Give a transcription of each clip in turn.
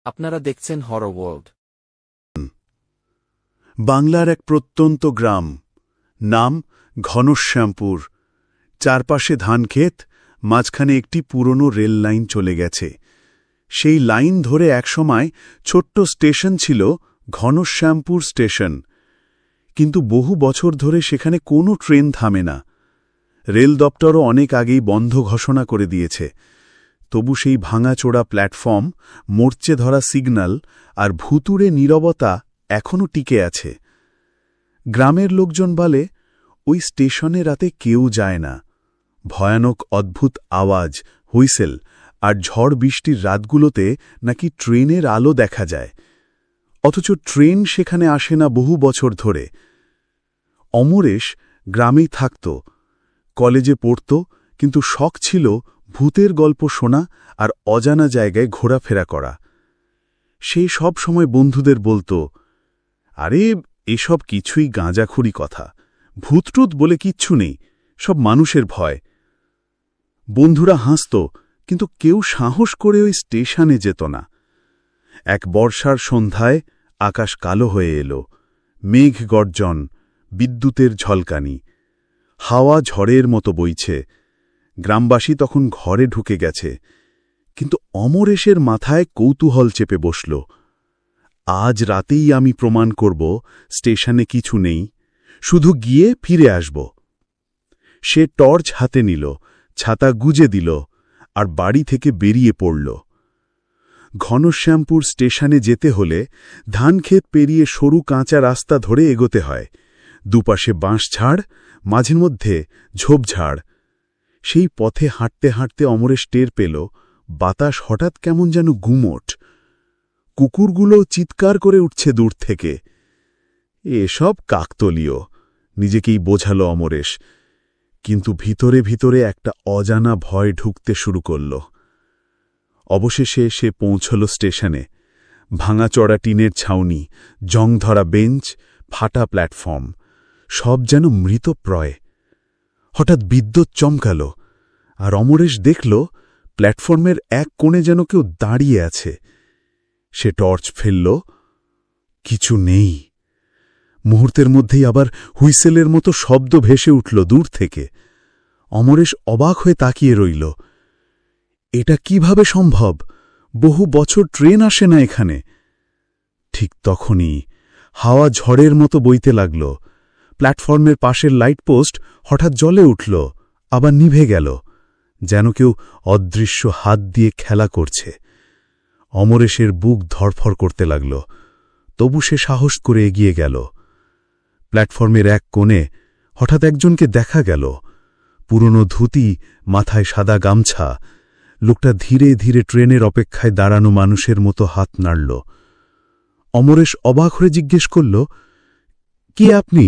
আপনারা দেখছেন horror world. বাংলার এক প্রত্যন্ত গ্রাম, নাম ঘনশ্যামপুর। চারপাশে ধানক্ষেত, মাঝখানে একটি পুরনো রেল লাইন চলে গেছে। সেই লাইন ধরে একসময় ছোট্ট স্টেশন ছিল ঘনশ্যামপুর স্টেশন। কিন্তু বহু বছর ধরে সেখানে কোনো ট্রেন থামে না। রেল দপ্তরও অনেক আগেই বন্ধ ঘোষণা করে দিয়েছে। তবু সেই ভাঙাচোড়া প্ল্যাটফর্ম, মোর্চে ধরা সিগন্যাল আর ভুতুড়ে নীরবতা এখনও টিকে আছে। গ্রামের লোকজন বলে, ওই স্টেশনে রাতে কেউ যায় না। ভয়ানক অদ্ভুত আওয়াজ, হুইসেল আর ঝড় বৃষ্টির রাতগুলোতে নাকি ট্রেনের আলো দেখা যায়। অথচ ট্রেন সেখানে আসে না বহু বছর ধরে। অমরেশ গ্রামেই থাকত, কলেজে পড়ত, কিন্তু শখ ছিল ভূতের গল্প শোনা আর অজানা জায়গায় ঘোরাফেরা করা। সে সব সময় বন্ধুদের বলত, আরে এসব কিছুই গাঁজাখুরি কথা, ভূতটুত বলে কিচ্ছু নেই, সব মানুষের ভয়। বন্ধুরা হাসত, কিন্তু কেউ সাহস করে ওই স্টেশনে যেত না। এক বর্ষার সন্ধ্যায় আকাশ কালো হয়ে এলো, মেঘ গর্জন, বিদ্যুতের ঝলকানি, হাওয়া ঝড়ের মতো বইছে। গ্রামবাসী তখন ঘরে ঢুকে গেছে, কিন্তু অমরেশের মাথায় কৌতূহল চেপে বসল। আজ রাতেই আমি প্রমাণ করব স্টেশনে কিছু নেই, শুধু গিয়ে ফিরে আসব। সে টর্চ হাতে নিল, ছাতা গুজে দিল আর বাড়ি থেকে বেরিয়ে পড়ল। ঘনশ্যামপুর স্টেশনে যেতে হলে ধানক্ষেত পেরিয়ে সরু কাঁচা রাস্তা ধরে এগোতে হয়। দুপাশে বাঁশঝাড়, মাঝে মধ্যে ঝোপঝাড়। সেই পথে হাঁটতে হাঁটতে অমরেশ টের পেল, বাতাস হঠাৎ কেমন যেন গুমোট। কুকুরগুলো চিৎকার করে উঠছে দূর থেকে। এসব কাকতলীয়, নিজেকেই বোঝাল অমরেশ। কিন্তু ভিতরে ভিতরে একটা অজানা ভয় ঢুকতে শুরু করল। অবশেষে সে পৌঁছল স্টেশনে। ভাঙাচড়া টিনের ছাউনি, জংধরা বেঞ্চ, ফাটা প্ল্যাটফর্ম, সব যেন মৃতপ্রায়। হঠাৎ বিদ্যুৎ চমকাল, আর অমরেশ দেখল প্ল্যাটফর্মের এক কোণে যেন কেউ দাঁড়িয়ে আছে। সে টর্চ ফেলল, কিছু নেই। মুহূর্তের মধ্যেই আবার হুইসেলের মতো শব্দ ভেসে উঠল দূর থেকে। অমরেশ অবাক হয়ে তাকিয়ে রইল। এটা কিভাবে সম্ভব? বহু বছর ট্রেন আসে না এখানে। ঠিক তখনই হাওয়া ঝড়ের মতো বইতে লাগল। প্ল্যাটফর্মের পাশের লাইটপোস্ট হঠাৎ জ্বলে উঠল, আবার নিভে গেল, যেন কেউ অদৃশ্য হাত দিয়ে খেলা করছে। অমরেশের বুক ধড়ফড় করতে লাগল, তবু সে সাহস করে এগিয়ে গেল। প্ল্যাটফর্মের এক কোণে হঠাৎ একজনকে দেখা গেল, পুরনো ধুতি, মাথায় সাদা গামছা। লোকটা ধীরে ধীরে ট্রেনের অপেক্ষায় দাঁড়ানো মানুষের মতো হাত নাড়ল। অমরেশ অবাক হয়ে জিজ্ঞেস করল, কে আপনি?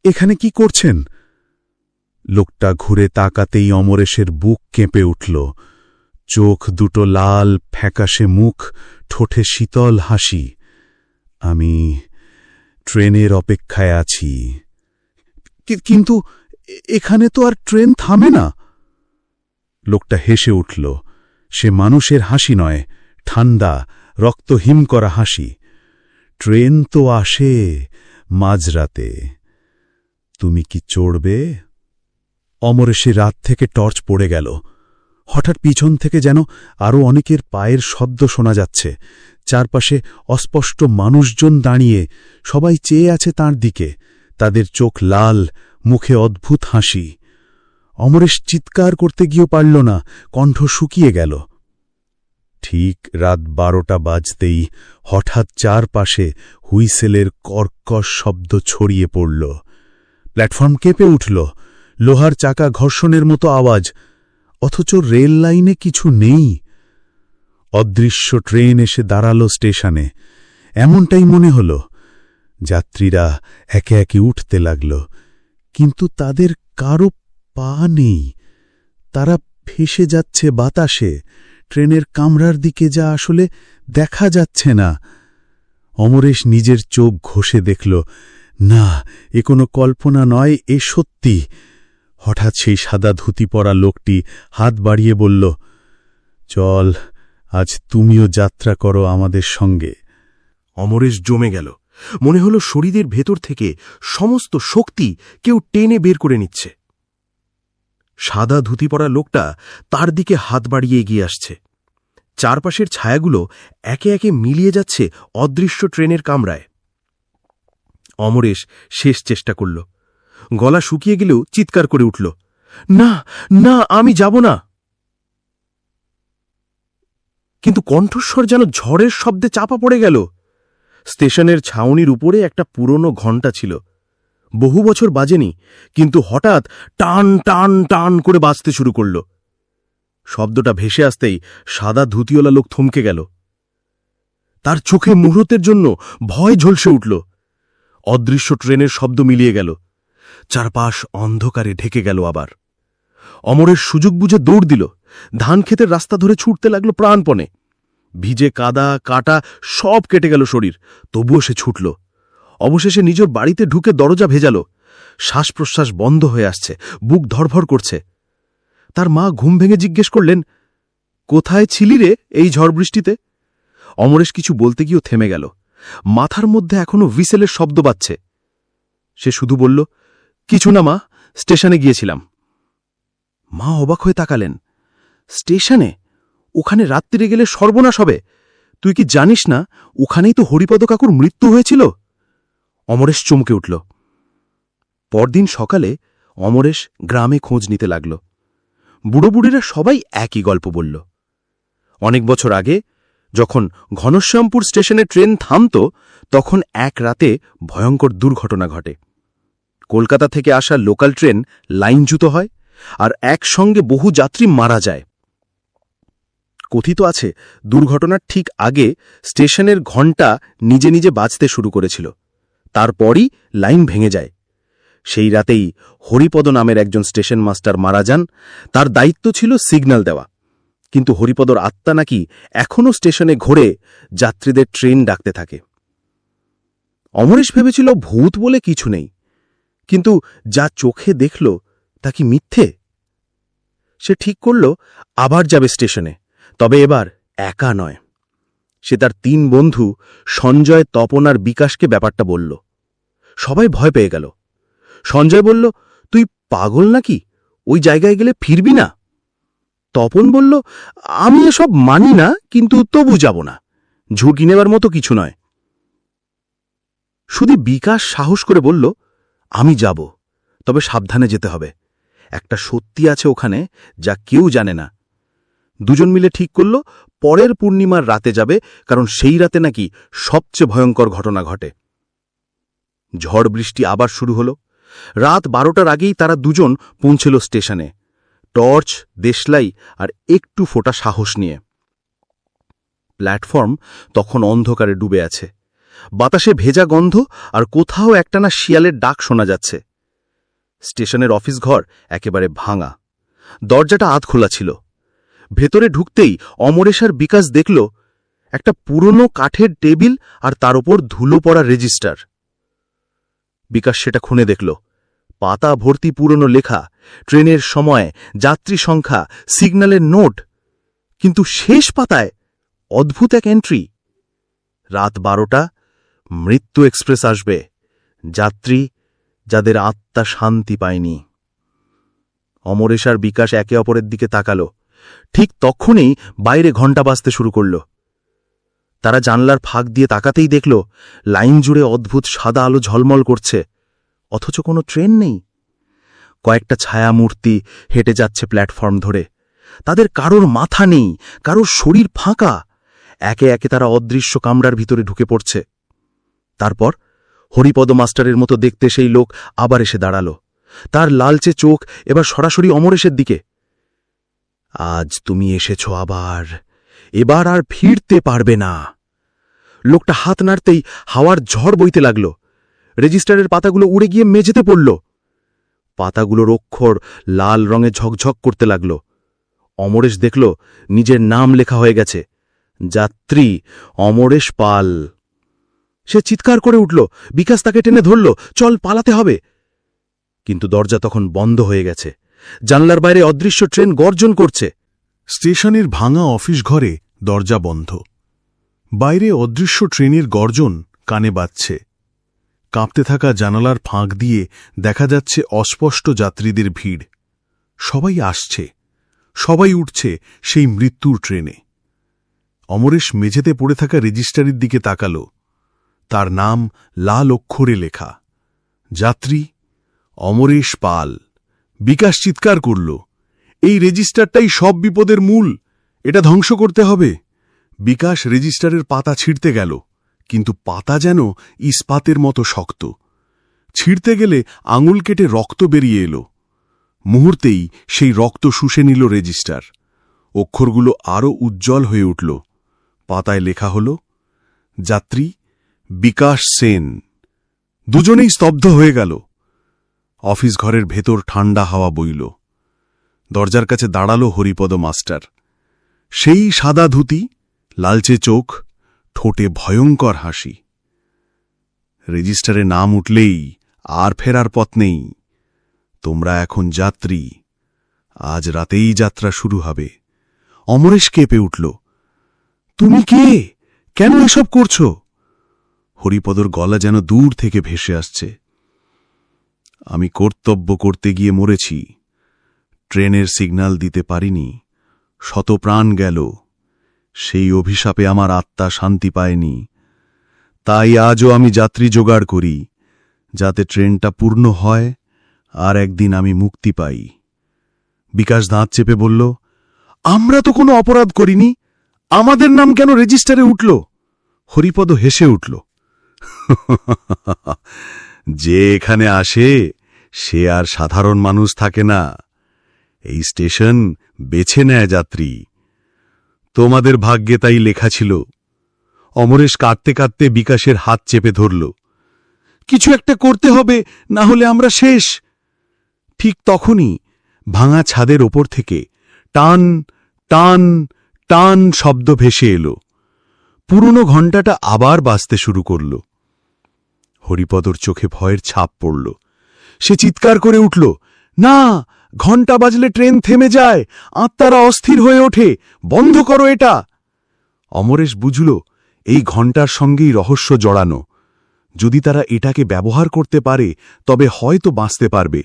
এখানে কি করছেন? লোকটা ঘুরে তাকাতেই অমরেশের বুক কেঁপে উঠল। চোখ দুটো লাল, ফ্যাকাশে মুখ, ঠোঁটে শীতল হাসি। আমি ট্রেনের অপেক্ষায় আছি। কিন্তু এখানে তো আর ট্রেন থামে না। লোকটা হেসে উঠল। সে মানুষের হাসি নয়, ঠান্ডা, রক্তহিম করা হাসি। ট্রেন তো আসে মাঝরাতে। তুমি কি চড়বে? অমরেশের রাত থেকে টর্চ পড়ে গেল। হঠাৎ পিছন থেকে যেন আরও অনেকের পায়ের শব্দ শোনা যাচ্ছে। চারপাশে অস্পষ্ট মানুষজন দাঁড়িয়ে, সবাই চেয়ে আছে তাঁর দিকে। তাদের চোখ লাল, মুখে অদ্ভুত হাসি। অমরেশ চিৎকার করতে গিয়েও পারল না, কণ্ঠ শুকিয়ে গেল। ঠিক রাত 12টা বাজতেই হঠাৎ চারপাশে হুইসেলের কর্কশ শব্দ ছড়িয়ে পড়ল। প্ল্যাটফর্ম কেঁপে উঠল, লোহার চাকা ঘর্ষণের মতো আওয়াজ। অথচ রেল লাইনে কিছু নেই। অদৃশ্য ট্রেন এসে দাঁড়াল স্টেশনে। এমনটাই মনে হল। যাত্রীরা একে একে উঠতে লাগল, কিন্তু তাদের কারো পা নেই। তারা ভেসে যাচ্ছে বাতাসে, ট্রেনের কামরার দিকে, যা আসলে দেখা যাচ্ছে না। অমরেশ নিজের চোখ ঘষে দেখল, না, এ কোনো কল্পনা নয়, এ সত্যি। হঠাৎ সেই সাদা ধুতি পরা লোকটি হাত বাড়িয়ে বলল, চল, আজ তুমিও যাত্রা করো আমাদের সঙ্গে। অমরেশ জমে গেল। মনে হল শরীরের ভেতর থেকে সমস্ত শক্তি কেউ টেনে বের করে নিচ্ছে। সাদা ধুতি পরা লোকটা তার দিকে হাত বাড়িয়ে এগিয়ে আসছে। চারপাশের ছায়াগুলো একে একে মিলিয়ে যাচ্ছে অদৃশ্য ট্রেনের কামরায়। অমরেশ শেষ চেষ্টা করল। গলা শুকিয়ে গেলেও চিৎকার করে উঠল, না না, আমি যাব না। কিন্তু কণ্ঠস্বর যেন ঝড়ের শব্দে চাপা পড়ে গেল। স্টেশনের ছাউনির উপরে একটা পুরনো ঘণ্টা ছিল। বহু বছর বাজেনি, কিন্তু হঠাৎ টান টান টান করে বাজতে শুরু করল। শব্দটা ভেসে আসতেই সাদা ধুতিওয়ালা লোক থমকে গেল। তার চোখে মুহূর্তের জন্য ভয় ঝলসে উঠল। অদৃশ্য ট্রেনের শব্দ মিলিয়ে গেল। চারপাশ অন্ধকারে ঢেকে গেল আবার। অমরের সুযোগ বুঝে দৌড় দিল। ধানক্ষেতের রাস্তা ধরে ছুটতে লাগল প্রাণপণে। ভিজে কাদা কাটা সব কেটে গেল শরীর, তবুও সে ছুটল। অবশেষে নিজের বাড়িতে ঢুকে দরজা ভেজাল। শ্বাস প্রশ্বাস বন্ধ হয়ে আসছে, বুক ধরফর করছে। তার মা ঘুম ভেঙে জিজ্ঞেস করলেন, কোথায় ছিলি রে এই ঝড় বৃষ্টিতে? অমরেশ কিছু বলতে গিয়েও থেমে গেল। মাথার মধ্যে এখনো হুইসেলের শব্দ বাজছে। সে শুধু বলল, কিছু না মা, স্টেশনে গিয়েছিলাম। মা অবাক হয়ে তাকালেন। স্টেশনে? ওখানে রাত্রিরে গেলে সর্বনাশ হবে। তুই কি জানিস না ওখানেই তো হরিপদ কাকুর মৃত্যু হয়েছিল? অমরেশ চমকে উঠল। পরদিন সকালে অমরেশ গ্রামে খোঁজ নিতে লাগল। বুড়ো বুড়িরা সবাই একই গল্প বলল। অনেক বছর আগে যখন ঘনশ্যামপুর স্টেশনে ট্রেন থামত, তখন এক রাতে ভয়ঙ্কর দুর্ঘটনা ঘটে। কলকাতা থেকে আসা লোকাল ট্রেন লাইনচ্যুত হয়, আর একসঙ্গে বহু যাত্রী মারা যায়। কথিত আছে, দুর্ঘটনার ঠিক আগে স্টেশনের ঘণ্টা নিজে নিজে বাজতে শুরু করেছিল। তারপরই লাইন ভেঙে যায়। সেই রাতেই হরিপদ নামের একজন স্টেশন মাস্টার মারা যান। তার দায়িত্ব ছিল সিগন্যাল দেওয়া। কিন্তু হরিপদর আত্মা নাকি এখনও স্টেশনে ঘোরে যাত্রীদের ট্রেন ডাকতে থাকে। অমরেশ ভেবেছিল ভূত বলে কিছু নেই, কিন্তু যা চোখে দেখল তা কি মিথ্যে? সে ঠিক করল আবার যাবে স্টেশনে, তবে এবার একা নয়। সে তার 3 বন্ধু সঞ্জয়, তপন আর বিকাশকে ব্যাপারটা বলল। সবাই ভয় পেয়ে গেল। সঞ্জয় বলল, তুই পাগল নাকি? ওই জায়গায় গেলে ফিরবি না। তপন বলল, আমি এসব মানি না, কিন্তু তবু যাব না। ঝুঁকি নেবার মতো কিছু নয়। শুধু বিকাশ সাহস করে বলল, আমি যাব, তবে সাবধানে যেতে হবে। একটা সত্যি আছে ওখানে যা কেউ জানে না। দুজন মিলে ঠিক করল পরের পূর্ণিমার রাতে যাবে, কারণ সেই রাতে নাকি সবচেয়ে ভয়ঙ্কর ঘটনা ঘটে। ঝড় বৃষ্টি আবার শুরু হল। রাত 12টার আগেই তারা দুজন পৌঁছল স্টেশনে, টর্চ, দেশলাই আর একটু ফোটা সাহস নিয়ে। প্ল্যাটফর্ম তখন অন্ধকারে ডুবে আছে। বাতাসে ভেজা গন্ধ আর কোথাও একটানা শিয়ালের ডাক শোনা যাচ্ছে। স্টেশনের অফিস ঘর একেবারে ভাঙা। দরজাটা আধ খোলা ছিল। ভেতরে ঢুকতেই অমরেশ আর বিকাশ দেখল একটা পুরনো কাঠের টেবিল আর তার ওপর ধুলো পড়া রেজিস্টার। বিকাশ সেটা খুনে দেখল। পাতা ভর্তি পুরনো লেখা, ট্রেনের সময়, যাত্রী সংখ্যা, সিগন্যালের নোট। কিন্তু শেষ পাতায় অদ্ভুত এক এন্ট্রি, রাত 12টা, মৃত্যু এক্সপ্রেস আসবে, যাত্রী যাদের আত্মা শান্তি পায়নি। অমরেশ আর বিকাশ একে অপরের দিকে তাকাল। ঠিক তখনই বাইরে ঘণ্টা বাজতে শুরু করল। তারা জানলার ফাঁক দিয়ে তাকাতেই দেখল লাইন জুড়ে অদ্ভুত সাদা আলো ঝলমল করছে, অথচ কোনো ট্রেন নেই। কয়েকটা ছায়ামূর্তি হেঁটে যাচ্ছে প্ল্যাটফর্ম ধরে। তাদের কারোর মাথা নেই, কারোর শরীর ফাঁকা। একে একে তারা অদৃশ্য কামরার ভিতরে ঢুকে পড়ছে। তারপর হরিপদ মাস্টারের মতো দেখতে সেই লোক আবার এসে দাঁড়াল। তার লালচে চোখ এবার সরাসরি অমরেশের দিকে। আজ তুমি এসেছ আবার, এবার আর ফিরতে পারবে না। লোকটা হাত নাড়তেই হাওয়ার ঝড় বইতে লাগল। রেজিস্টারের পাতাগুলো উড়ে গিয়ে মেঝেতে পড়ল। পাতাগুলোর অক্ষর লাল রঙে ঝকঝক করতে লাগল। অমরেশ দেখল নিজের নাম লেখা হয়ে গেছে, যাত্রী অমরেশ পাল। সে চিৎকার করে উঠল। বিকাশ তাকে টেনে ধরল, চল পালাতে হবে। কিন্তু দরজা তখন বন্ধ হয়ে গেছে। জানলার বাইরে অদৃশ্য ট্রেন গর্জন করছে। স্টেশনের ভাঙা অফিস ঘরে দরজা বন্ধ। বাইরে অদৃশ্য ট্রেনের গর্জন কানে বাজছে। কাঁপতে থাকা জানালার ফাঁক দিয়ে দেখা যাচ্ছে অস্পষ্ট যাত্রীদের ভিড়। সবাই আসছে, সবাই উঠছে সেই মৃত্যুর ট্রেনে। অমরেশ মেঝেতে পড়ে থাকা রেজিস্টারির দিকে তাকাল। তার নাম লাল অক্ষরে লেখা। যাত্রী অমরেশ পাল। বিকাশ চিৎকার করল, এই রেজিস্টারটাই সব বিপদের মূল, এটা ধ্বংস করতে হবে। বিকাশ রেজিস্টারের পাতা ছিঁড়তে গেল, কিন্তু পাতা যেন ইস্পাতের মতো শক্ত। ছিঁড়তে গেলে আঙুল কেটে রক্ত বেরিয়ে এলো। মুহূর্তেই সেই রক্ত শুষে নিল রেজিস্টার। অক্ষরগুলো আরও উজ্জ্বল হয়ে উঠল। পাতায় লেখা হল, যাত্রী বিকাশ সেন। দুজনেই স্তব্ধ হয়ে গেল। অফিস ঘরের ভেতর ঠান্ডা হাওয়া বইল। দরজার কাছে দাঁড়ালো হরিপদ মাস্টার। সেই সাদা ধুতি, লালচে চোখ, ঠোঁটে ভয়ঙ্কর হাসি। রেজিস্টারে নাম উঠলেই আর ফেরার পথ নেই। তোমরা এখন যাত্রী, আজ রাতেই যাত্রা শুরু হবে। অমরেশ কেঁপে উঠল। তুমি কে? কেন এসব করছ? হরিপদর গলা যেন দূর থেকে ভেসে আসছে। আমি কর্তব্য করতে গিয়ে মরেছি। ট্রেনের সিগন্যাল দিতে পারিনি, শত প্রাণ গেল। সেই অভিশাপে আমার আত্মা শান্তি পায়নি। তাই আজও আমি যাত্রী জোগাড় করি, যাতে ট্রেনটা পূর্ণ হয় আর একদিন আমি মুক্তি পাই। বিকাশ দাঁত চেপে বলল, আমরা তো কোনো অপরাধ করিনি, আমাদের নাম কেন রেজিস্টারে উঠল? হরিপদ হেসে উঠল। যে এখানে আসে সে আর সাধারণ মানুষ থাকে না। এই স্টেশন বেছে নেয় যাত্রী। তোমাদের ভাগ্যে তাই লেখা ছিল। অমরেশ কাঁদতে কাঁদতে বিকাশের হাত চেপে ধরল। কিছু একটা করতে হবে, না হলে আমরা শেষ। ঠিক তখনই ভাঙা ছাদের ওপর থেকে টান টান টান শব্দ ভেসে এলো। পুরনো ঘণ্টাটা আবার বাজতে শুরু করল। হরিপদর চোখে ভয়ের ছাপ পড়ল। সে চিৎকার করে উঠল, না, ঘণ্টা বাজলে ট্রেন থেমে যায়, আত্মারা অস্থির হয়ে ওঠে, বন্ধ করো এটা। অমরেশ বুঝল, এই ঘণ্টার সঙ্গেই রহস্য জড়ানো। যদি তারা এটাকে ব্যবহার করতে পারে তবে হয়তো বাঁচতে পারবে।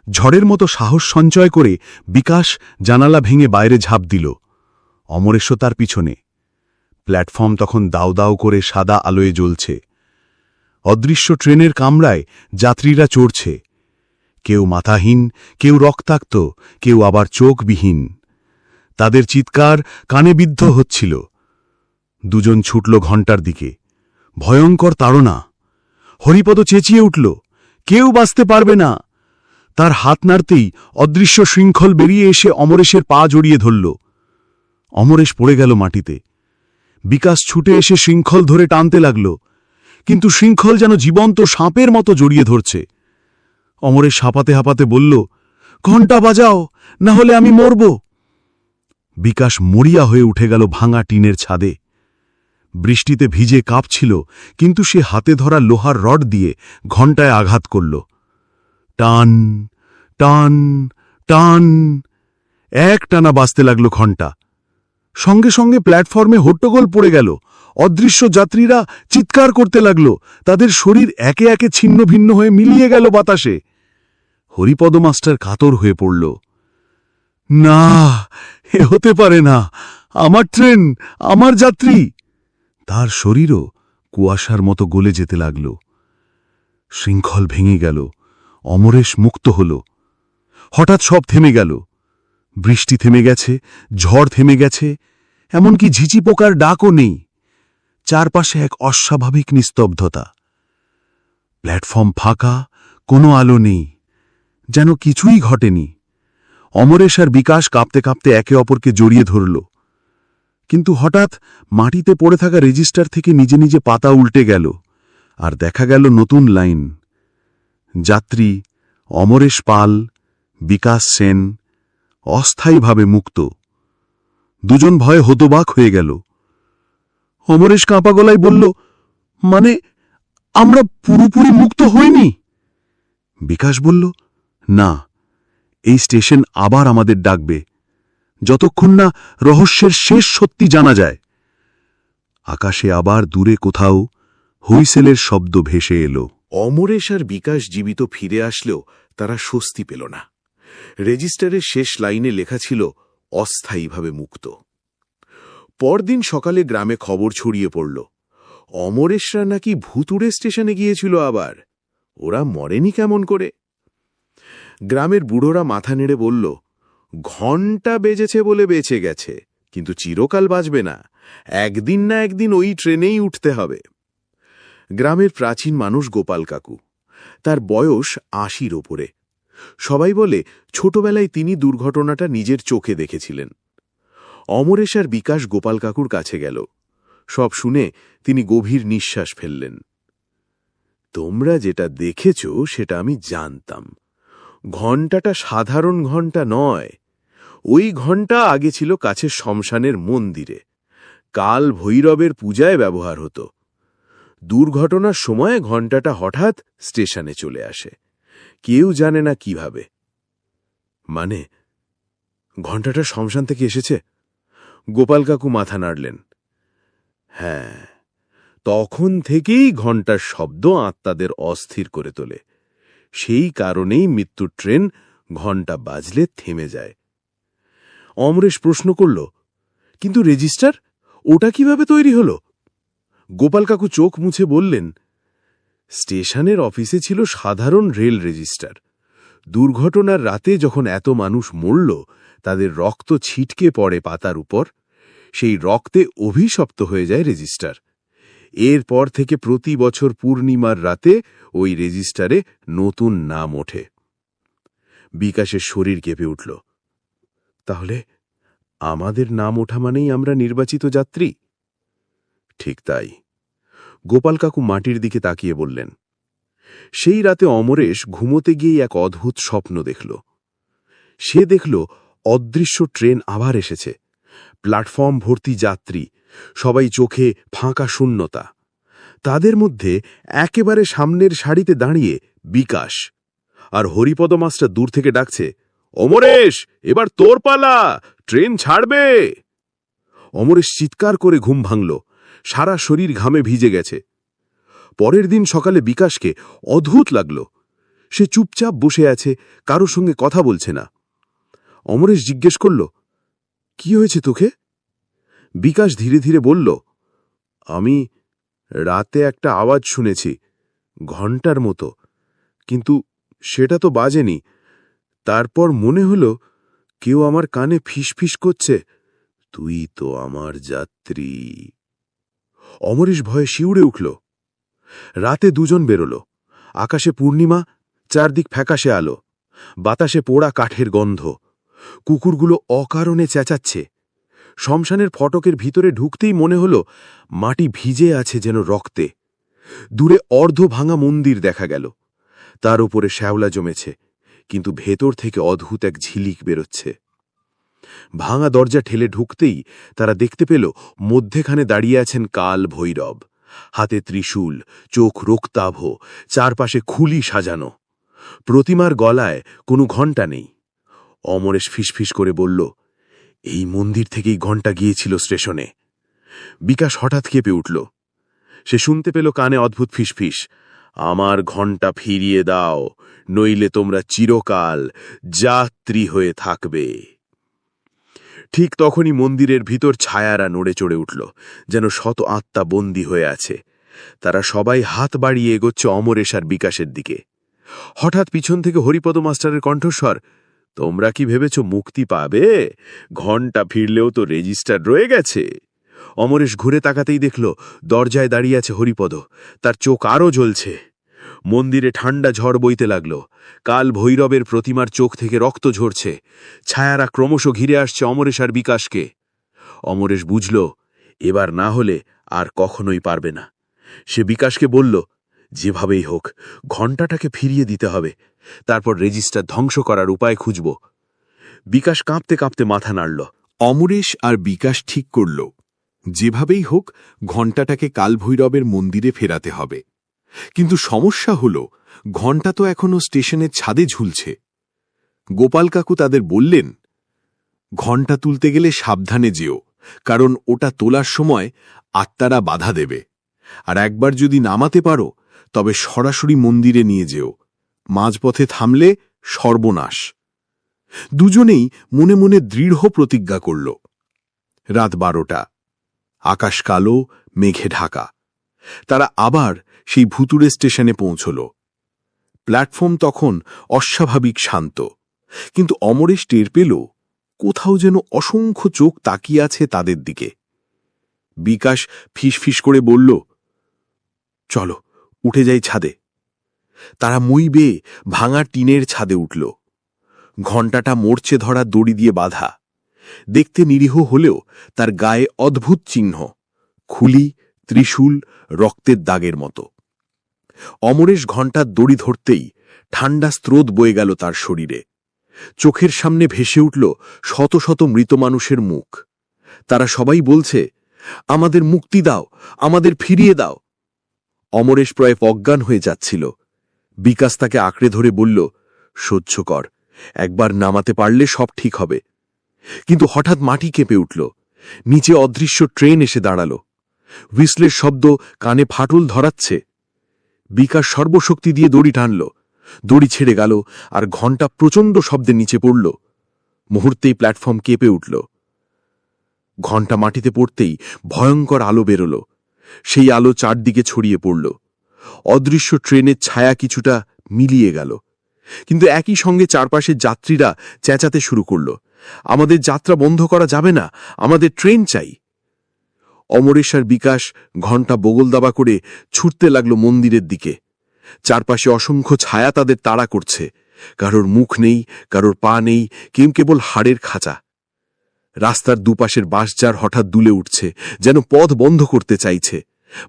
ঝড়ের মতো সাহস সঞ্চয় করে বিকাশ জানালা ভেঙে বাইরে ঝাঁপ দিল। অমরেশও তার পিছনে। প্ল্যাটফর্ম তখন দাউ দাউ করে সাদা আলোয় জ্বলছে। অদৃশ্য ট্রেনের কামরায় যাত্রীরা চড়ছে। কেউ মাথাহীন, কেউ রক্তাক্ত, কেউ আবার চোখবিহীন। তাদের চিৎকার কানে বিদ্ধ হচ্ছিল। দুজন ছুটল ঘণ্টার দিকে। ভয়ঙ্কর তাড়না। হরিপদ চেঁচিয়ে উঠল, কেউ বাঁচতে পারবে না। তার হাত নাড়তেই অদৃশ্য শৃঙ্খল বেরিয়ে এসে অমরেশের পা জড়িয়ে ধরল। অমরেশ পড়ে গেল মাটিতে। বিকাশ ছুটে এসে শৃঙ্খল ধরে টানতে লাগল, কিন্তু শৃঙ্খল যেন জীবন্ত সাপের মতো জড়িয়ে ধরছে। অমরেশ হাঁপাতে হাঁপাতে বলল, ঘণ্টা বাজাও, না হলে আমি মরব। বিকাশ মরিয়া হয়ে উঠে গেল ভাঙা টিনের ছাদে। বৃষ্টিতে ভিজে কাঁপছিল, কিন্তু সে হাতে ধরা লোহার রড দিয়ে ঘণ্টায় আঘাত করল। টান টান টান, এক টানা বাজতে লাগল ঘণ্টা। সঙ্গে সঙ্গে প্ল্যাটফর্মে হট্টগোল পড়ে গেল। অদৃশ্য যাত্রীরা চিৎকার করতে লাগল। তাদের শরীর একে একে ছিন্ন ভিন্ন হয়ে মিলিয়ে গেল বাতাসে। হরিপদ মাস্টার কাতর হয়ে পড়ল। না, এ হতে পারে না, আমার ট্রেন, আমার যাত্রী। তার শরীরও কুয়াশার মতো গলে যেতে লাগল। শৃঙ্খল ভেঙে গেল। অমরেশ মুক্ত হল। হঠাৎ সব থেমে গেল। বৃষ্টি থেমে গেছে, ঝড় থেমে গেছে, এমনকি ঝিঁচি পোকার ডাকও নেই। চারপাশে এক অস্বাভাবিক নিস্তব্ধতা। প্ল্যাটফর্ম ফাঁকা, কোনো আলো নেই, যেন কিছুই ঘটেনি। অমরেশ আর বিকাশ কাঁপতে কাঁপতে একে অপরকে জড়িয়ে ধরল। কিন্তু হঠাৎ মাটিতে পড়ে থাকা রেজিস্টার থেকে নিজে নিজে পাতা উল্টে গেল, আর দেখা গেল নতুন লাইন। যাত্রী অমরেশ পাল, বিকাশ সেন, অস্থায়ীভাবে মুক্ত। দুজন ভয়ে হতবাক হয়ে গেল। অমরেশ কাঁপা গলায় বলল, মানে আমরা পুরোপুরি মুক্ত হইনি? বিকাশ বলল, না, এই স্টেশন আবার আমাদের ডাকবে, যতক্ষণ না রহস্যের শেষ সত্যি জানা যায়। আকাশে আবার দূরে কোথাও হুইসেলের শব্দ ভেসে এলো। অমরেশ আর বিকাশ জীবিত ফিরে আসলেও তারা স্বস্তি পেল না। রেজিস্টারের শেষ লাইনে লেখা ছিল অস্থায়ীভাবে মুক্ত। পরদিন সকালে গ্রামে খবর ছড়িয়ে পড়ল, অমরেশরা নাকি ভুতুড়ে স্টেশনে গিয়েছিল। আবার ওরা মরেনি কেমন করে? গ্রামের বুড়োরা মাথা নেড়ে বলল, ঘণ্টা বেজেছে বলে বেঁচে গেছে, কিন্তু চিরকাল বাঁচবে না। একদিন না একদিন ওই ট্রেনেই উঠতে হবে। গ্রামের প্রাচীন মানুষ গোপাল কাকু, তার বয়স ৮০-র ওপরে। সবাই বলে ছোটবেলায় তিনি দুর্ঘটনাটা নিজের চোখে দেখেছিলেন। অমরেশ আর বিকাশ গোপাল কাকুর কাছে গেল। সব শুনে তিনি গভীর নিঃশ্বাস ফেললেন। তোমরা যেটা দেখেছ সেটা আমি জানতাম। ঘণ্টাটা সাধারণ ঘণ্টা নয়। ওই ঘণ্টা আগে ছিল কাছের শ্মশানের মন্দিরে, কাল ভৈরবের পূজায় ব্যবহার হতো। দুর্ঘটনার সময় ঘণ্টাটা হঠাৎ স্টেশনে চলে আসে, কেউ জানে না কিভাবে। মানে ঘণ্টাটা শ্মশান থেকে এসেছে? গোপাল কাকু মাথা নাড়লেন। হ্যাঁ, তখন থেকেই ঘণ্টার শব্দ আত্মাদের অস্থির করে তোলে। সেই কারণেই মৃত্যুর ট্রেন ঘণ্টা বাজলে থেমে যায়। অমরেশ প্রশ্ন করল, কিন্তু রেজিস্টার ওটা কিভাবে তৈরি হল? গোপাল কাকু চোখ মুছে বললেন, স্টেশনের অফিসে ছিল সাধারণ রেল রেজিস্টার। দুর্ঘটনার রাতে যখন এত মানুষ মরল, তাদের রক্ত ছিটকে পড়ে পাতার উপর। সেই রক্তে অভিশপ্ত হয়ে যায় রেজিস্টার। এরপর থেকে প্রতি বছর পূর্ণিমার রাতে ওই রেজিস্টারে নতুন নাম ওঠে। বিকাশের শরীর কেঁপে উঠল। তাহলে আমাদের নাম ওঠা মানেই আমরা নির্বাচিত যাত্রী? ঠিক তাই। গোপাল কাকু মাটির দিকে তাকিয়ে বললেন। সেই রাতে অমরেশ ঘুমোতে গিয়ে এক অদ্ভুত স্বপ্ন দেখল। সে দেখল অদৃশ্য ট্রেন আবার এসেছে, প্ল্যাটফর্ম ভর্তি যাত্রী, সবাই চোখে ফাঁকা শূন্যতা। তাদের মধ্যে একেবারে সামনের সারিতে দাঁড়িয়ে বিকাশ, আর হরিপদ মাস্টার দূর থেকে ডাকছে, অমরেশ, এবার তোর পালা, ট্রেন ছাড়বে। অমরেশ চিৎকার করে ঘুম ভাঙল, সারা শরীর ঘামে ভিজে গেছে। পরের দিন সকালে বিকাশকে অদ্ভুত লাগল। সে চুপচাপ বসে আছে, কারো সঙ্গে কথা বলছে না। অমরেশ জিজ্ঞেস করল, কি হয়েছে তোকে? বিকাশ ধীরে ধীরে বলল, আমি রাতে একটা আওয়াজ শুনেছি, ঘণ্টার মতো, কিন্তু সেটা তো বাজেনি। তারপর মনে হলো কেউ আমার কানে ফিসফিস করছে, তুই তো আমার যাত্রী। অমরেশ ভয়ে শিউরে উঠল। রাতে দুজন বেরোল। আকাশে পূর্ণিমা, চারদিক ফ্যাকাশে আলো, বাতাসে পোড়া কাঠের গন্ধ। কুকুরগুলো অকারণে চেঁচাচ্ছে। শ্মশানের ফটকের ভিতরে ঢুকতেই মনে হল মাটি ভিজে আছে যেন রক্তে। দূরে অর্ধ ভাঙা মন্দির দেখা গেল, তার উপরে শ্যাওলা জমেছে, কিন্তু ভেতর থেকে অদ্ভুত এক ঝিলিক বেরোচ্ছে। ভাঙা দরজা ঠেলে ঢুকতেই তারা দেখতে পেল মধ্যেখানে দাঁড়িয়ে আছেন কাল ভৈরব, হাতে ত্রিশূল, চোখ রক্তাভ, চারপাশে খুলি সাজানো। প্রতিমার গলায় কোনো ঘণ্টা নেই। অমরেশ ফিসফিস করে বলল, এই মন্দির থেকেই ঘণ্টা গিয়েছিল স্টেশনে। বিকাশ হঠাৎ কেঁপে উঠল। সে শুনতে পেল কানে অদ্ভুত ফিসফিস, আমার ঘণ্টা ফিরিয়ে দাও, নইলে তোমরা চিরকাল যাত্রী হয়ে থাকবে। ঠিক তখনই মন্দিরের ভিতর ছায়ারা নড়ে চড়ে উঠল, যেন শত আত্মা বন্দী হয়ে আছে। তারা সবাই হাত বাড়িয়ে এগোচ্ছে অমরেশ আর বিকাশের দিকে। হঠাৎ পিছন থেকে হরিপদ মাস্টারের কণ্ঠস্বর, তোমরা কি ভেবেছ মুক্তি পাবে? ঘণ্টা ফিরলেও তো রেজিস্টার রয়ে গেছে। অমরেশ ঘুরে তাকাতেই দেখল দরজায় দাঁড়িয়ে আছে হরিপদ, তার চোখ আরও জ্বলছে। মন্দিরে ঠান্ডা ঝড় বইতে লাগল। কাল ভৈরবের প্রতিমার চোখ থেকে রক্ত ঝরছে। ছায়ারা ক্রমশ ঘিরে আসছে অমরেশ আর বিকাশকে। অমরেশ বুঝল, এবার না হলে আর কখনোই পারবে না। সে বিকাশকে বলল, যেভাবেই হোক ঘণ্টাটাকে ফিরিয়ে দিতে হবে, তারপর রেজিস্টার ধ্বংস করার উপায় খুঁজব। বিকাশ কাঁপতে কাঁপতে মাথা নাড়ল। অমরেশ আর বিকাশ ঠিক করল, যেভাবেই হোক ঘণ্টাটাকে কালভৈরবের মন্দিরে ফেরাতে হবে। কিন্তু সমস্যা হল, ঘণ্টা তো এখনো স্টেশনের ছাদে ঝুলছে। গোপাল কাকু তাদের বললেন, ঘণ্টা তুলতে গেলে সাবধানে যেও, কারণ ওটা তোলার সময় আত্মারা বাধা দেবে। আর একবার যদি নামাতে পারো তবে সরাসরি মন্দিরে নিয়ে যেও, মাঝপথে থামলে সর্বনাশ। দুজনেই মনে মনে দৃঢ় প্রতিজ্ঞা করল। রাত 12টা, আকাশ কালো, মেঘে ঢাকা। তারা আবার সেই ভুতুড়ে স্টেশনে পৌঁছল। প্ল্যাটফর্ম তখন অস্বাভাবিক শান্ত, কিন্তু অমরেশ টের পেল কোথাও যেন অসংখ্য চোখ তাকিয়ে আছে তাদের দিকে। বিকাশ ফিসফিস করে বলল, চলো উঠে যাই ছাদে। তারা মই বেয়ে ভাঙা টিনের ছাদে উঠল। ঘণ্টাটা মরচে ধরা দড়ি দিয়ে বাঁধা, দেখতে নিরীহ হলেও তার গায়ে অদ্ভুত চিহ্ন, খুলি, ত্রিশূল, রক্তের দাগের মতো। অমরেশ ঘণ্টার দড়ি ধরতেই ঠান্ডা স্রোত বয়ে গেল তার শরীরে। চোখের সামনে ভেসে উঠল শত শত মৃত মানুষের মুখ। তারা সবাই বলছে, আমাদের মুক্তি দাও, আমাদের ফিরিয়ে দাও। অমরেশ প্রায় অজ্ঞান হয়ে যাচ্ছিল। বিকাশ তাকে আঁকড়ে ধরে বলল, সহ্য কর, একবার নামাতে পারলে সব ঠিক হবে। কিন্তু হঠাৎ মাটি কেঁপে উঠল। নিচে অদৃশ্য ট্রেন এসে দাঁড়াল। হুইসলের শব্দ কানে ফাটল ধরাচ্ছে। বিকাশ সর্বশক্তি দিয়ে দড়ি টানল। দড়ি ছেড়ে গেল আর ঘণ্টা প্রচণ্ড শব্দে নিচে পড়ল। মুহূর্তেই প্ল্যাটফর্ম কেঁপে উঠল। ঘণ্টা মাটিতে পড়তেই ভয়ঙ্কর আলো বেরোল। সেই আলো চারদিকে ছড়িয়ে পড়ল। অদৃশ্য ট্রেনের ছায়া কিছুটা মিলিয়ে গেল, কিন্তু একই সঙ্গে চারপাশের যাত্রীরা চেঁচাতে শুরু করল, আমাদের যাত্রা বন্ধ করা যাবে না, আমাদের ট্রেন চাই। অমরেশ আর বিকাশ ঘণ্টা বগল দাবা করে ছুটতে লাগল মন্দিরের দিকে। চারপাশে অসংখ্য ছায়া তাদের তাড়া করছে। কারোর মুখ নেই, কারোর পা নেই, কেবল হাড়ের খাঁচা। রাস্তার দুপাশের বাঁশঝাড় হঠাৎ দুলে উঠছে, যেন পথ বন্ধ করতে চাইছে।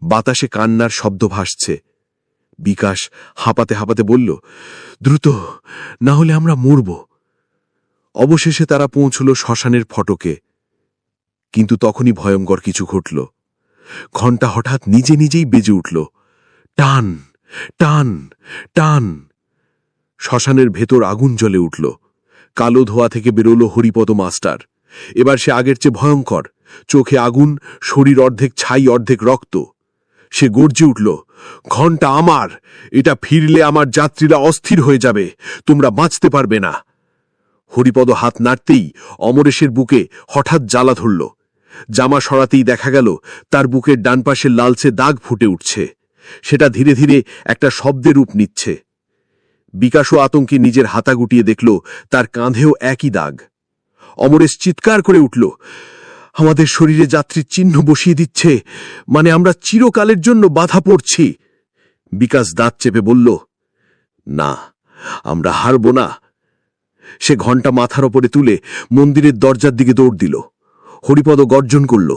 বাতাসে কান্নার শব্দ ভাসছে। বিকাশ হাঁপাতে হাঁপাতে বলল, দ্রুত, না হলে আমরা মরব। অবশেষে তারা পৌঁছল শ্মশানের ফটকে। কিন্তু তখনই ভয়ঙ্কর কিছু ঘটল। ঘণ্টা হঠাৎ নিজে নিজেই বেজে উঠল, টান টান টান। শ্মশানের ভেতর আগুন জ্বলে উঠল। কালো ধোয়া থেকে বেরোল হরিপদ মাস্টার। এবার সে আগের চেয়ে ভয়ঙ্কর, চোখে আগুন, শরীর অর্ধেক ছাই অর্ধেক রক্ত। সে গর্জে উঠল, ঘণ্টা আমার, এটা ফিরলে আমার যাত্রীরা অস্থির হয়ে যাবে, তোমরা বাঁচতে পারবে না। হরিপদ হাত নাড়তেই অমরেশের বুকে হঠাৎ জ্বালা ধরল। জামা সরাতেই দেখা গেল তার বুকের ডান পাশের লালচে দাগ ফুটে উঠছে। সেটা ধীরে ধীরে একটা শব্দের রূপ নিচ্ছে। বিকাশও আতঙ্কে নিজের হাতা গুটিয়ে দেখল তার কাঁধেও একই দাগ। অমরেশ চিৎকার করে উঠল, আমাদের শরীরে যাত্রীর চিহ্ন বসিয়ে দিচ্ছে, মানে আমরা চিরকালের জন্য বাধা পড়ছি। বিকাশ দাঁত চেপে বলল, না, আমরা হারব না। সে ঘণ্টা মাথার ওপরে তুলে মন্দিরের দরজার দিকে দৌড় দিল। হরিপদ গর্জন করল,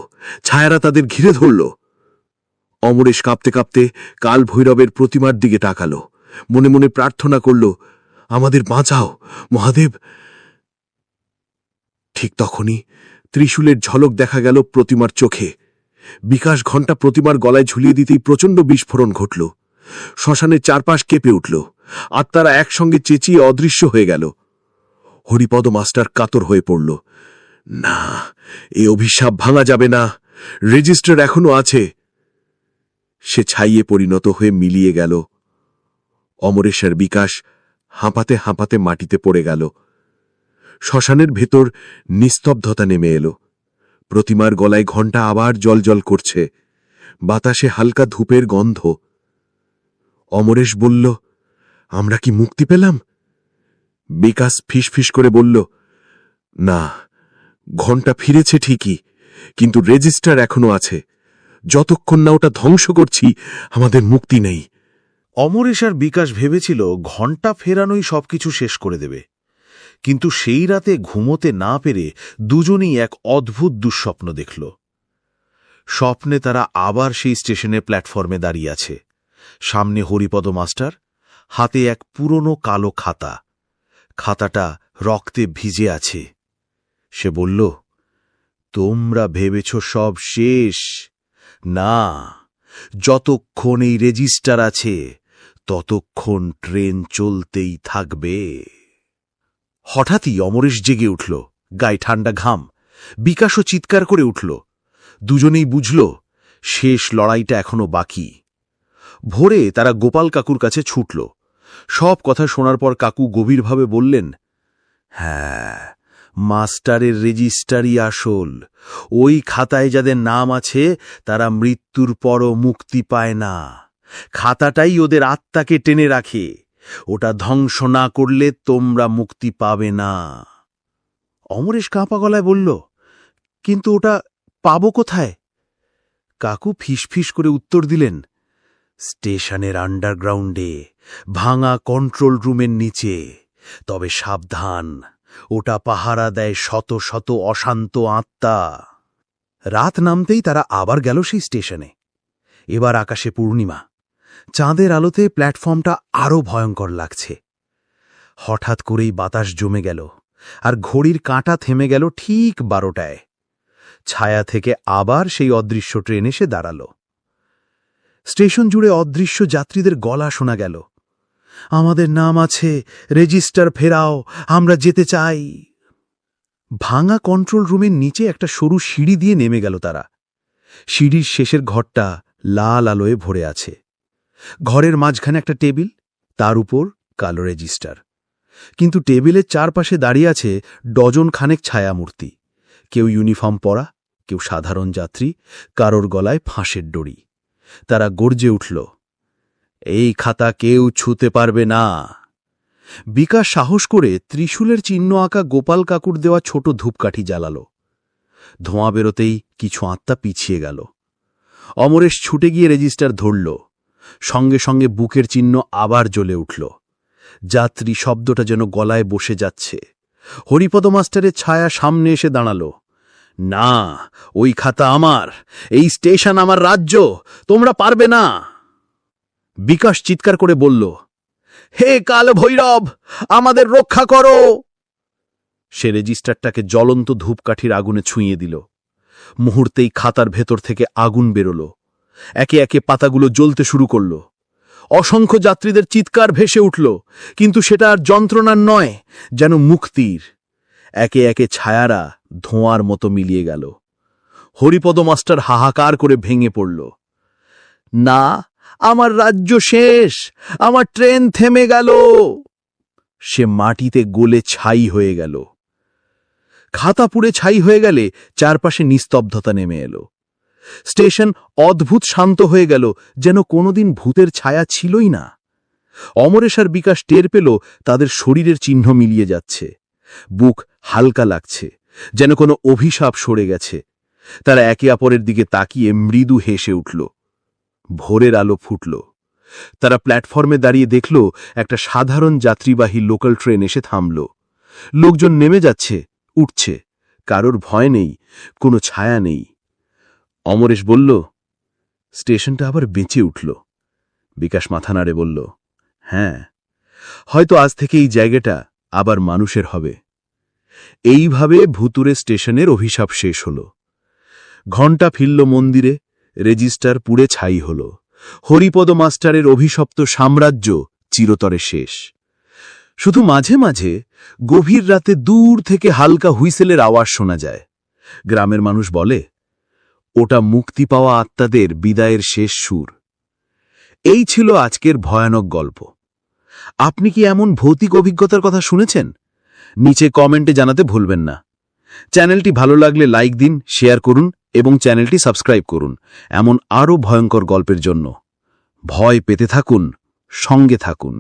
ছায়ারা তাদের ঘিরে ধরল। অমরেশ কাঁপতে কাঁপতে কাল ভৈরবের প্রতিমার দিকে তাকাল, মনে মনে প্রার্থনা করল, আমাদের বাঁচাও মহাদেব। ঠিক তখনই ত্রিশূলের ঝলক দেখা গেল প্রতিমার চোখে। বিকাশ ঘণ্টা প্রতিমার গলায় ঝুলিয়ে দিতেই প্রচণ্ড বিস্ফোরণ ঘটল। শ্মশানের চারপাশ কেঁপে উঠল। আত্মারা একসঙ্গে চেঁচিয়ে অদৃশ্য হয়ে গেল। হরিপদ মাস্টার কাতর হয়ে পড়ল, না, এই অভিশাপ ভাঙা যাবে না, রেজিস্টার এখনো আছে। সে ছাইয়ে পরিণত হয়ে মিলিয়ে গেল। অমরেশ আর বিকাশ হাঁপাতে হাঁপাতে মাটিতে পড়ে গেল। শ্মশানের ভেতর নিস্তব্ধতা নেমে এলো। প্রতিমার গলায় ঘণ্টা আবার জলজল করছে। বাতাসে হালকা ধূপের গন্ধ। অমরেশ বলল, আমরা কি মুক্তি পেলাম? বিকাশ ফিসফিস করে বলল, না, ঘণ্টা ফিরেছে ঠিকই, কিন্তু রেজিস্টার এখনো আছে। যতক্ষণ না ওটা ধ্বংস করছি, আমাদের মুক্তি নেই। অমরেশ আর বিকাশ ভেবেছিল ঘণ্টা ফেরানোই সবকিছু শেষ করে দেবে, কিন্তু সেই রাতে ঘুমোতে না পেরে দুজনেই এক অদ্ভুত দুঃস্বপ্ন দেখল। স্বপ্নে তারা আবার সেই স্টেশনের প্ল্যাটফর্মে দাঁড়িয়ে আছে। সামনে হরিপদ মাস্টার, হাতে এক পুরনো কালো খাতা। খাতাটা রক্তে ভিজে আছে। সে বলল, তোমরা ভেবেছ সব শেষ? না, যতক্ষণ এই রেজিস্টার আছে ততক্ষণ ট্রেন চলতেই থাকবে। হঠাৎই অমরেশ জেগে উঠল। গায়ে ঠান্ডা ঘাম। বিকাশও চিৎকার করে উঠল। দুজনেই বুঝল শেষ লড়াইটা এখনো বাকি। ভোরে তারা গোপাল কাকুর কাছে ছুটল। সব কথা শোনার পর কাকু গভীরভাবে বললেন, হ্যাঁ, মাস্টারের রেজিস্টারই আসল। ওই খাতায় যাদের নাম আছে তারা মৃত্যুর পরও মুক্তি পায় না। খাতাটাই ওদের আত্মাকে টেনে রাখে। ওটা ধ্বংস না করলে তোমরা মুক্তি পাবে না। অমরেশ কাঁপা গলায় বলল, কিন্তু ওটা পাবো কোথায়? কাকু ফিসফিস করে উত্তর দিলেন, স্টেশনের আন্ডারগ্রাউন্ডে, ভাঙা কন্ট্রোল রুমের নিচে। তবে সাবধান, ওটা পাহারা দেয় শত শত অশান্ত আত্মা। রাত নামতেই তারা আবার গেল সেই স্টেশনে। এবার আকাশে পূর্ণিমা। চাঁদের আলোতে প্ল্যাটফর্মটা আরও ভয়ঙ্কর লাগছে। হঠাৎ করেই বাতাস জমে গেল, আর ঘড়ির কাঁটা থেমে গেল ঠিক 12টায়। ছায়া থেকে আবার সেই অদৃশ্য ট্রেন এসে দাঁড়াল। স্টেশন জুড়ে অদৃশ্য যাত্রীদের গলা শোনা গেল, আমাদের নাম আছে, রেজিস্টার ফেরাও, আমরা যেতে চাই। ভাঙা কন্ট্রোল রুমের নিচে একটা সরু সিঁড়ি দিয়ে নেমে গেল তারা। সিঁড়ির শেষের ঘরটা লাল আলোয় ভরে আছে। ঘরের মাঝখানে একটা টেবিল, তার উপর কালো রেজিস্টার। কিন্তু টেবিলের চারপাশে দাঁড়িয়ে আছে ডজন খানেক ছায়ামূর্তি। কেউ ইউনিফর্ম পরা, কেউ সাধারণ যাত্রী, কারোর গলায় ফাঁসের দড়ি। তারা গর্জে উঠল, এই খাতা কেউ ছুঁতে পারবে না। বিকাশ সাহস করে ত্রিশূলের চিহ্ন আঁকা গোপাল কাকুর দেওয়া ছোট ধূপকাঠি জ্বালাল। ধোঁয়া বেরোতেই কিছু আত্মা পিছিয়ে গেল। অমরেশ ছুটে গিয়ে রেজিস্টার ধরল। সঙ্গে সঙ্গে বুকের চিহ্ন আবার জ্বলে উঠল। যাত্রী শব্দটা যেন গলায় বসে যাচ্ছে। হরিপদ মাস্টারের ছায়া সামনে এসে দাঁড়াল। না, ওই খাতা আমার, এই স্টেশন আমার রাজ্য, তোমরা পারবে না। বিকাশ চিৎকার করে বলল, হে কাল ভৈরব, আমাদের রক্ষা করো। সে রেজিস্টারটাকে জ্বলন্ত ধূপকাঠির আগুনে ছুঁয়ে দিল। মুহূর্তেই খাতার ভেতর থেকে আগুন বেরোল। একে একে পাতাগুলো জ্বলতে শুরু করল। অসংখ্য যাত্রীদের চিৎকার ভেসে উঠল, কিন্তু সেটা আর যন্ত্রণার নয়, যেন মুক্তির। একে একে ছায়ারা ধোঁয়ার মতো মিলিয়ে গেল। হরিপদ মাস্টার হাহাকার করে ভেঙে পড়ল, না, আমার রাজ্য শেষ, আমার ট্রেন থেমে গেল। সে মাটিতে গলে ছাই হয়ে গেল। খাতা পুড়ে ছাই হয়ে গেলে চারপাশে নিস্তব্ধতা নেমে এলো। স্টেশন অদ্ভুত শান্ত হয়ে গেল, যেন কোনোদিন ভূতের ছায়া ছিলই না। অমরেশ আর বিকাশ টের পেল তাদের শরীরের চিহ্ন মিলিয়ে যাচ্ছে। বুক হালকা লাগছে, যেন কোনো অভিশাপ সরে গেছে। তারা একে অপরের দিকে তাকিয়ে মৃদু হেসে উঠল। ভোরের আলো ফুটল। তারা প্ল্যাটফর্মে দাঁড়িয়ে দেখল একটা সাধারণ যাত্রীবাহী লোকাল ট্রেন এসে থামল। লোকজন নেমে যাচ্ছে, উঠছে, কারোর ভয় নেই, কোনো ছায়া নেই। অমরেশ বলল, স্টেশনটা আবার বেঁচে উঠল। বিকাশ মাথা নাড়ে বলল, হ্যাঁ, হয়তো আজ থেকে এই জায়গাটা আবার মানুষের হবে। এইভাবে ভুতুরে স্টেশনের অভিশাপ শেষ হল। ঘণ্টা ফিরল মন্দিরে, রেজিস্টার পুড়ে ছাই হল। হরিপদ মাস্টারের অভিশপ্ত সাম্রাজ্য চিরতরে শেষ। শুধু মাঝে মাঝে গভীর রাতে দূর থেকে হালকা হুইসেলের আওয়াজ শোনা যায়। গ্রামের মানুষ বলে, ওটা মুক্তি পাওয়া আত্মাদের বিদায়ের শেষ সুর। এই ছিল আজকের ভয়ানক গল্প। আপনি কি এমন ভৌতিক অভিজ্ঞতার কথা শুনেছেন? নিচে কমেন্টে জানাতে ভুলবেন না। চ্যানেলটি ভালো লাগলে লাইক দিন, শেয়ার করুন এবং চ্যানেলটি সাবস্ক্রাইব করুন এমন আরও ভয়ঙ্কর গল্পের জন্য। ভয় পেতে থাকুন, সঙ্গে থাকুন।